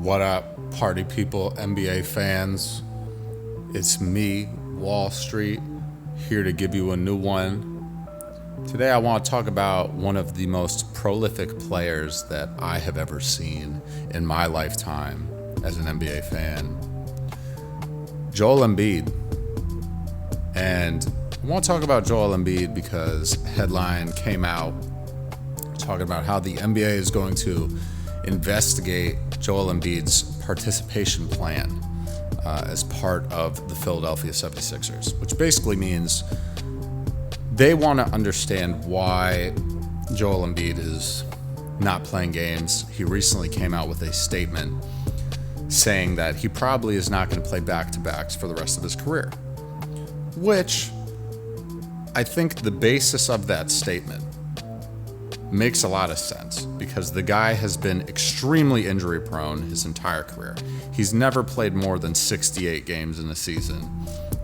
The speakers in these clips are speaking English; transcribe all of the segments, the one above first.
What up, party people, NBA fans? It's me, Wall Street, here to give you a new one. Today I want to talk about one of the most prolific players that I have ever seen in my lifetime as an NBA fan, Joel Embiid. And I want to talk about Joel Embiid because a headline came out talking about how the NBA is going to investigate Joel Embiid's participation plan as part of the Philadelphia 76ers, which basically means they want to understand why Joel Embiid is not playing games. He recently came out with a statement saying that he probably is not going to play back-to-backs for the rest of his career, which I think the basis of that statement makes a lot of sense because the guy has been extremely injury prone his entire career. He's never played more than 68 games in a season,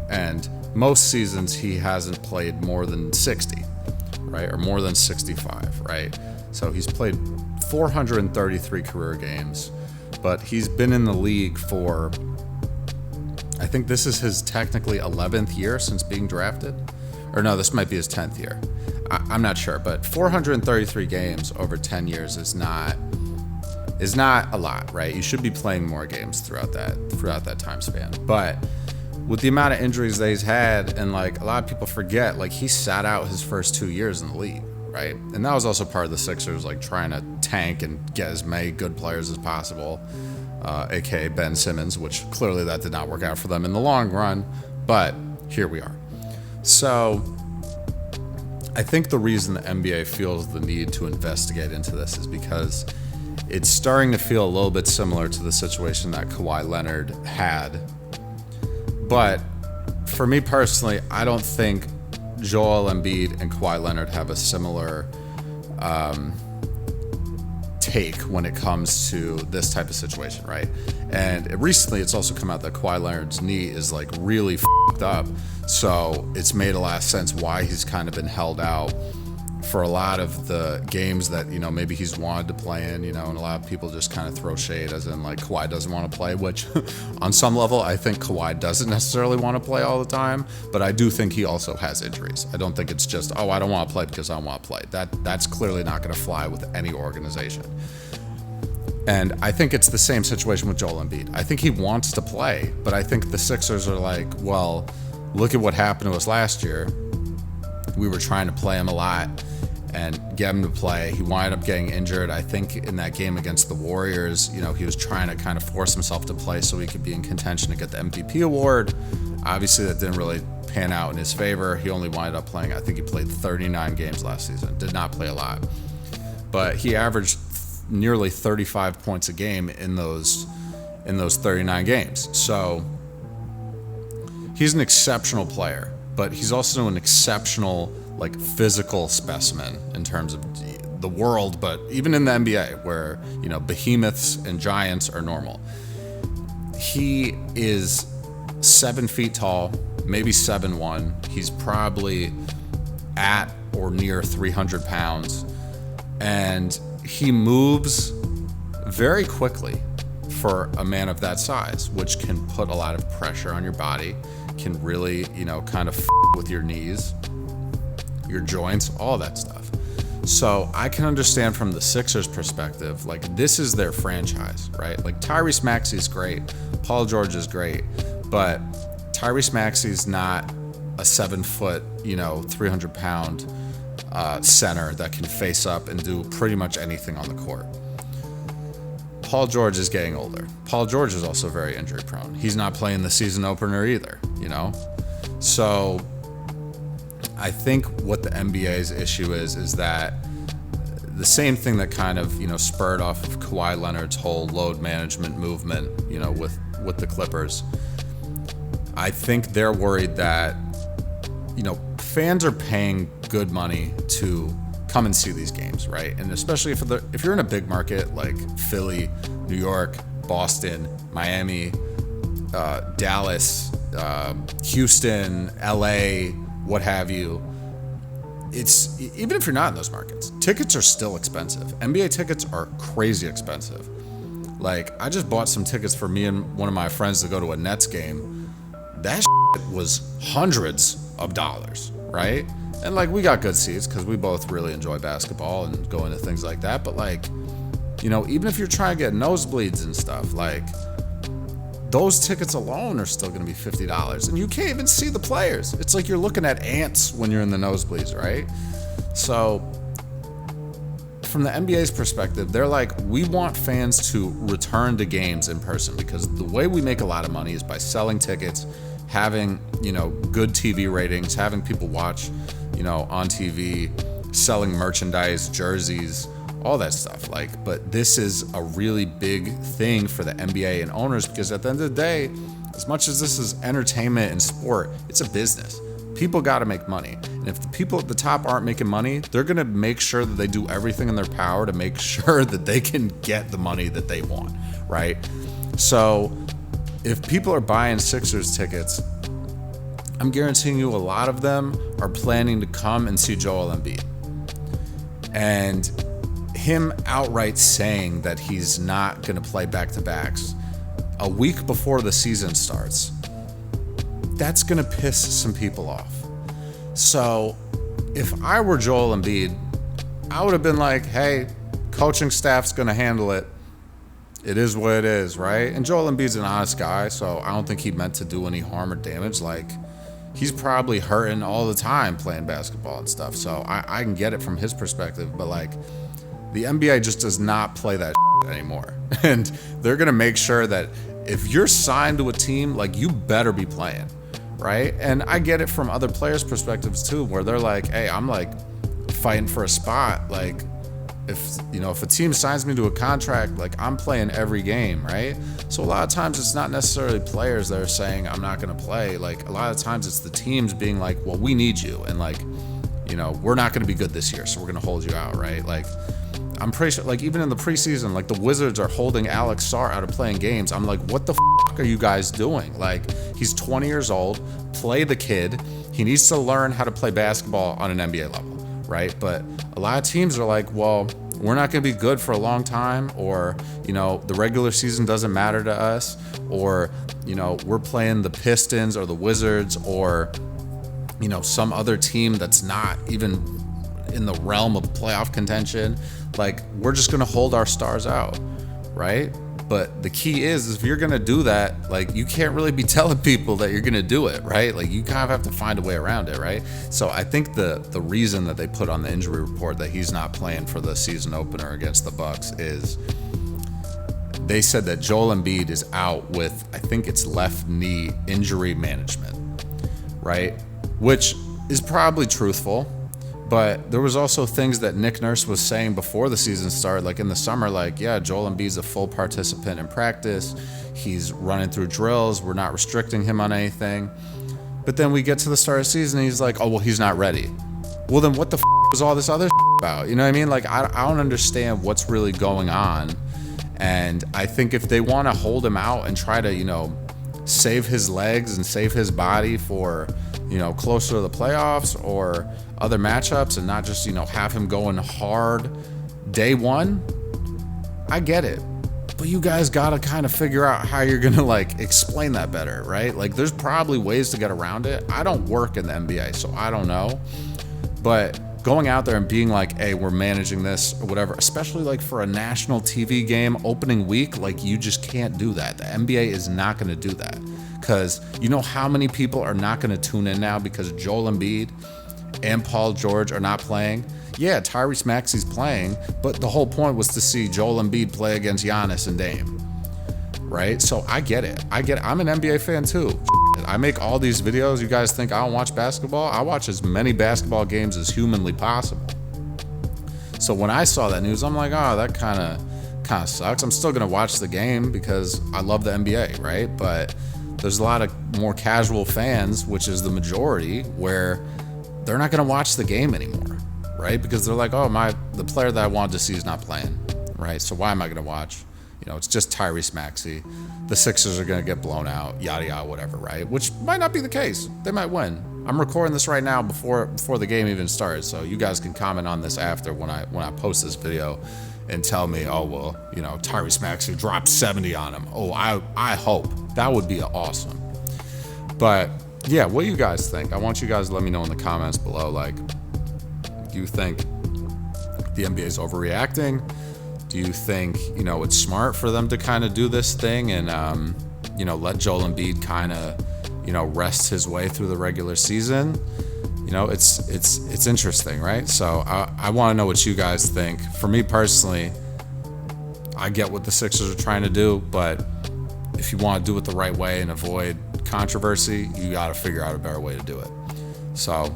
and most seasons he hasn't played more than 60, right? Or more than 65, right? So he's played 433 career games, but he's been in the league for, I think this is his technically 11th year since being drafted. Or no, this might be his 10th year. I'm not sure, but 433 games over 10 years is not a lot, right? You should be playing more games throughout that time span. But with the amount of injuries that he's had, and like a lot of people forget, like he sat out his first 2 years in the league, right? And that was also part of the Sixers, like trying to tank and get as many good players as possible, aka Ben Simmons, which clearly that did not work out for them in the long run, but here we are. So I think the reason the NBA feels the need to investigate into this is because it's starting to feel a little bit similar to the situation that Kawhi Leonard had. But for me personally, I don't think Joel Embiid and Kawhi Leonard have a similar take when it comes to this type of situation, right? And recently it's also come out that Kawhi Leonard's knee is like really f***ed up, so it's made a lot of sense why he's kind of been held out for a lot of the games that, you know, maybe he's wanted to play in, you know, and a lot of people just kind of throw shade as in like Kawhi doesn't want to play, which on some level I think Kawhi doesn't necessarily want to play all the time, but I do think he also has injuries. I don't think it's just, oh, I don't want to play because I don't want to play. That's clearly not going to fly with any organization. And I think it's the same situation with Joel Embiid. I think he wants to play, but I think the Sixers are like, well, look at what happened to us last year. We were trying to play him a lot and get him to play. He wound up getting injured. I think in that game against the Warriors, you know, he was trying to kind of force himself to play so he could be in contention to get the MVP award. Obviously, that didn't really pan out in his favor. He only wound up playing, I think he played 39 games last season. Did not play a lot. But he averaged nearly 35 points a game in those 39 games. So he's an exceptional player, but he's also an exceptional like physical specimen in terms of the world, but even in the NBA where, you know, behemoths and giants are normal. He is 7 feet tall, maybe 7'1". He's probably at or near 300 pounds, and he moves very quickly for a man of that size, which can put a lot of pressure on your body, can really, you know, kind of with your knees, your joints, all that stuff. So I can understand from the Sixers' perspective, like this is their franchise, right? Like Tyrese Maxey's great, Paul George is great, but Tyrese Maxey's not a 7 foot, you know, 300 pound center that can face up and do pretty much anything on the court. Paul George is getting older. Paul George is also very injury prone. He's not playing the season opener either, you know? So I think what the NBA's issue is that the same thing that kind of, you know, spurred off of Kawhi Leonard's whole load management movement, you know, with the Clippers. I think they're worried that, you know, fans are paying good money to come and see these games, right? And especially if you're in a big market like Philly, New York, Boston, Miami, Dallas, Houston, LA, what have you, it's even if you're not in those markets, tickets are still expensive. NBA tickets are crazy expensive. Like, I just bought some tickets for me and one of my friends to go to a Nets game. That was hundreds of dollars, right? And like, we got good seats because we both really enjoy basketball and go into things like that. But like, you know, even if you're trying to get nosebleeds and stuff, like, those tickets alone are still going to be $50, and you can't even see the players. It's like you're looking at ants when you're in the nosebleeds, right? So from the NBA's perspective, they're like, we want fans to return to games in person, because the way we make a lot of money is by selling tickets, having, you know, good TV ratings, having people watch, you know, on TV, selling merchandise, jerseys, all that stuff. Like, but this is a really big thing for the NBA and owners, because at the end of the day, as much as this is entertainment and sport, it's a business. People got to make money. And if the people at the top aren't making money, they're going to make sure that they do everything in their power to make sure that they can get the money that they want, right? So if people are buying Sixers tickets, I'm guaranteeing you a lot of them are planning to come and see Joel Embiid. And him outright saying that he's not going to play back-to-backs a week before the season starts, that's going to piss some people off. So if I were Joel Embiid, I would have been like, hey, coaching staff's going to handle it. It is what it is, right? And Joel Embiid's an honest guy, so I don't think he meant to do any harm or damage. Like, he's probably hurting all the time playing basketball and stuff, so I can get it from his perspective. But like, the NBA just does not play that anymore. And they're going to make sure that if you're signed to a team, like, you better be playing, right? And I get it from other players' perspectives too, where they're like, hey, I'm like fighting for a spot. Like, if, you know, if a team signs me to a contract, like, I'm playing every game, right? So a lot of times it's not necessarily players that are saying I'm not going to play. Like, a lot of times it's the teams being like, well, we need you. And like, you know, we're not going to be good this year, so we're going to hold you out, right? Like, I'm pretty sure, like, even in the preseason, like, the Wizards are holding Alex Sarr out of playing games. I'm like, what the f*** are you guys doing? Like, he's 20 years old. Play the kid. He needs to learn how to play basketball on an NBA level, right? But a lot of teams are like, well, we're not going to be good for a long time, or, you know, the regular season doesn't matter to us, or, you know, we're playing the Pistons or the Wizards, or, you know, some other team that's not even in the realm of playoff contention. Like, we're just going to hold our stars out, right? But the key is if you're going to do that, like, you can't really be telling people that you're going to do it, right? Like, you kind of have to find a way around it, right? So I think the reason that they put on the injury report that he's not playing for the season opener against the Bucks is they said that Joel Embiid is out with, I think it's left knee injury management, right? Which is probably truthful. But there was also things that Nick Nurse was saying before the season started, like in the summer, like, yeah, Joel Embiid's a full participant in practice. He's running through drills. We're not restricting him on anything. But then we get to the start of the season and he's like, oh, well, he's not ready. Well, then what the was all this other about? You know what I mean? Like, I don't understand what's really going on. And I think if they want to hold him out and try to, you know, save his legs and save his body for, you know, closer to the playoffs or other matchups, and not just, you know, have him going hard day one, I get it. But you guys gotta kind of figure out how you're gonna, like, explain that better, right? Like, there's probably ways to get around it. I don't work in the NBA, so I don't know. But going out there and being like, hey, we're managing this or whatever, especially like for a national TV game opening week, like, you just can't do that. The NBA is not gonna do that, because you know how many people are not gonna tune in now because Joel Embiid and Paul George are not playing. Yeah, Tyrese Maxey's playing, but the whole point was to see Joel Embiid play against Giannis and Dame, right? So I get it. I'm an NBA fan too. I make all these videos. You guys think I don't watch basketball? I watch as many basketball games as humanly possible. So when I saw that news, I'm like, oh, that kind of sucks. I'm still gonna watch the game because I love the NBA, right? But there's a lot of more casual fans, which is the majority, where they're not going to watch the game anymore, right? Because they're like, oh, the player that I wanted to see is not playing, right? So why am I going to watch? You know, it's just Tyrese Maxey. The Sixers are going to get blown out, yada, yada, whatever, right? Which might not be the case. They might win. I'm recording this right now before the game even starts, so you guys can comment on this after when I post this video and tell me, oh, well, Tyrese Maxey dropped 70 on him. Oh, I hope. That would be awesome. But yeah, what do you guys think? I want you guys to let me know in the comments below. Like, do you think the NBA is overreacting? Do you think, it's smart for them to kind of do this thing and, let Joel Embiid kind of, rest his way through the regular season? It's interesting, right? So I want to know what you guys think. For me personally, I get what the Sixers are trying to do, but if you want to do it the right way and avoid controversy, you got to figure out a better way to do it. So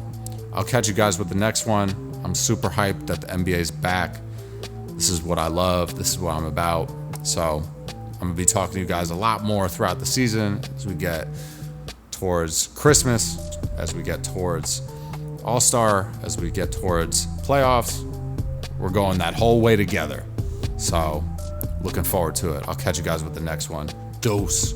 I'll catch you guys with the next one. I'm super hyped that the NBA is back. This is what I love. This is what I'm about. So I'm going to be talking to you guys a lot more throughout the season as we get towards Christmas, as we get towards All-Star, as we get towards playoffs. We're going that whole way together. So looking forward to it. I'll catch you guys with the next one. Dose.